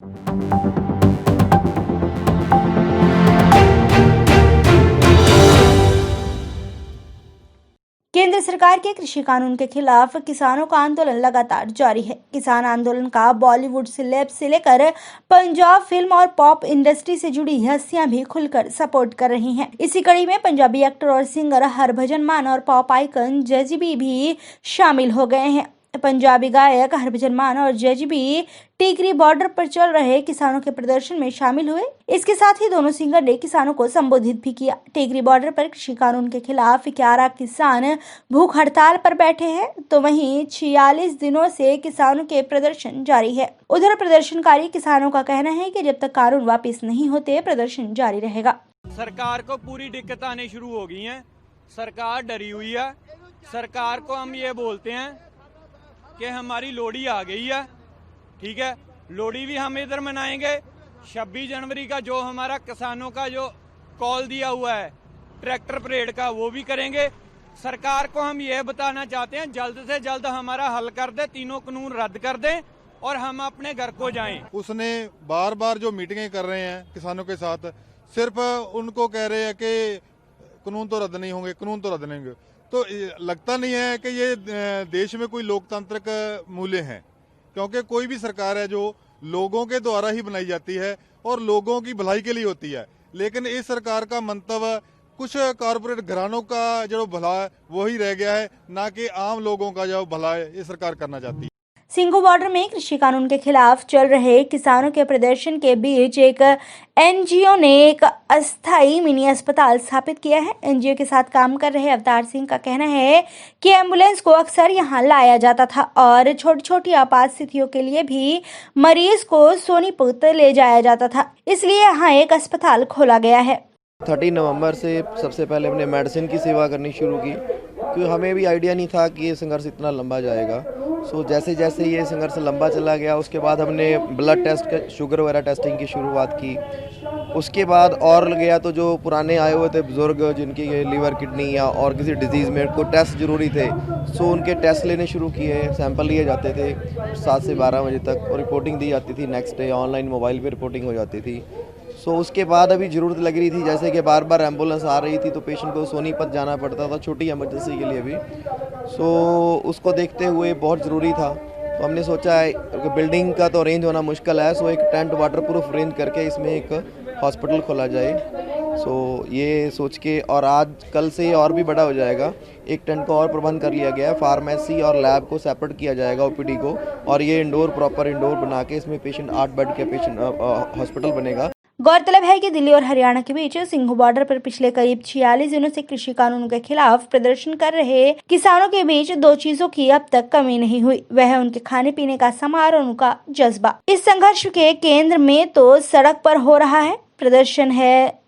केंद्र सरकार के कृषि कानून के खिलाफ किसानों का आंदोलन लगातार जारी है। किसान आंदोलन का बॉलीवुड सेलेब से लेकर पंजाब फिल्म और पॉप इंडस्ट्री से जुड़ी हस्तियां भी खुलकर सपोर्ट कर रही हैं। इसी कड़ी में पंजाबी एक्टर और सिंगर हरभजन मान और पॉप आइकन जैज़ी भी शामिल हो गए हैं। पंजाबी गायक हरभजन मान और जैज़ी टिकरी बॉर्डर पर चल रहे किसानों के प्रदर्शन में शामिल हुए। इसके साथ ही दोनों सिंगर ने किसानों को संबोधित भी किया। टिकरी बॉर्डर पर कृषि कानून के खिलाफ 11 किसान भूख हड़ताल पर बैठे हैं, तो वहीं 46 दिनों से किसानों के प्रदर्शन जारी है। उधर प्रदर्शनकारी किसानों का कहना है कि जब तक कानून वापस नहीं होते प्रदर्शन जारी रहेगा। सरकार को पूरी दिक्कत आने शुरू हो गई है। सरकार डरी हुई है। सरकार को हम ये बोलते हैं कि हमारी लोहड़ी आ गई है, ठीक है, लोहड़ी भी हम इधर मनाएंगे। 26 जनवरी का जो हमारा किसानों का जो कॉल दिया हुआ है ट्रैक्टर परेड का, वो भी करेंगे। सरकार को हम ये बताना चाहते हैं जल्द से जल्द हमारा हल कर दे, तीनों कानून रद्द कर दें और हम अपने घर को जाएं। उसने बार बार जो मीटिंगें कर रहे हैं किसानों के साथ, सिर्फ उनको कह रहे हैं कि कानून तो रद्द नहीं होंगे, कानून तो रद्द नहीं होंगे। तो लगता नहीं है कि ये देश में कोई लोकतांत्रिक मूल्य हैं, क्योंकि कोई भी सरकार है जो लोगों के द्वारा ही बनाई जाती है और लोगों की भलाई के लिए होती है। लेकिन इस सरकार का मंतव्य कुछ कारपोरेट घरानों का जो भला है वही रह गया है, ना कि आम लोगों का जो भला है ये सरकार करना चाहती है। सिंघू बॉर्डर में कृषि कानून के खिलाफ चल रहे किसानों के प्रदर्शन के बीच एक एनजीओ ने एक अस्थायी मिनी अस्पताल स्थापित किया है। एनजीओ के साथ काम कर रहे अवतार सिंह का कहना है कि एम्बुलेंस को अक्सर यहां लाया जाता था और छोटी छोटी आपात स्थितियों के लिए भी मरीज को सोनीपत ले जाया जाता था, इसलिए यहाँ एक अस्पताल खोला गया है। 30 नवंबर से सबसे पहले हमने मेडिसिन की सेवा करनी शुरू की, क्योंकि हमें भी आइडिया नहीं था कि ये संघर्ष इतना लंबा जाएगा। जैसे जैसे ये संघर्ष लंबा चला गया, उसके बाद हमने ब्लड टेस्ट, शुगर वगैरह टेस्टिंग की शुरुआत की। उसके बाद और गया तो जो पुराने आए हुए थे बुज़ुर्ग, जिनकी लीवर, किडनी या और किसी डिजीज़ में को टेस्ट ज़रूरी थे, उनके टेस्ट लेने शुरू किए। सैंपल लिए जाते थे 7 से 12 बजे तक और रिपोर्टिंग दी जाती थी। नेक्स्ट डे ऑनलाइन मोबाइल पे रिपोर्टिंग हो जाती थी। उसके बाद अभी ज़रूरत लग रही थी, जैसे कि बार बार एम्बुलेंस आ रही थी तो पेशेंट को सोनीपत जाना पड़ता था छोटी इमरजेंसी के लिए भी। उसको देखते हुए बहुत ज़रूरी था, तो हमने सोचा है कि बिल्डिंग का तो अरेंज होना मुश्किल है, एक टेंट वाटर प्रूफ अरेंज करके इसमें एक हॉस्पिटल खोला जाए। ये सोच के, और आज कल से और भी बड़ा हो जाएगा। एक टेंट का और प्रबंध कर लिया गया है। फार्मेसी और लैब को सेपरेट किया जाएगा, ओपीडी को, और ये प्रॉपर इंडोर बना के इसमें पेशेंट 8 बेड के पेशेंट हॉस्पिटल बनेगा। गौरतलब है कि दिल्ली और हरियाणा के बीच सिंघू बॉर्डर पर पिछले करीब 46 दिनों से कृषि कानून के खिलाफ प्रदर्शन कर रहे किसानों के बीच दो चीजों की अब तक कमी नहीं हुई, वह है उनके खाने पीने का सामान और उनका जज्बा। इस संघर्ष के केंद्र में तो सड़क पर हो रहा है प्रदर्शन है।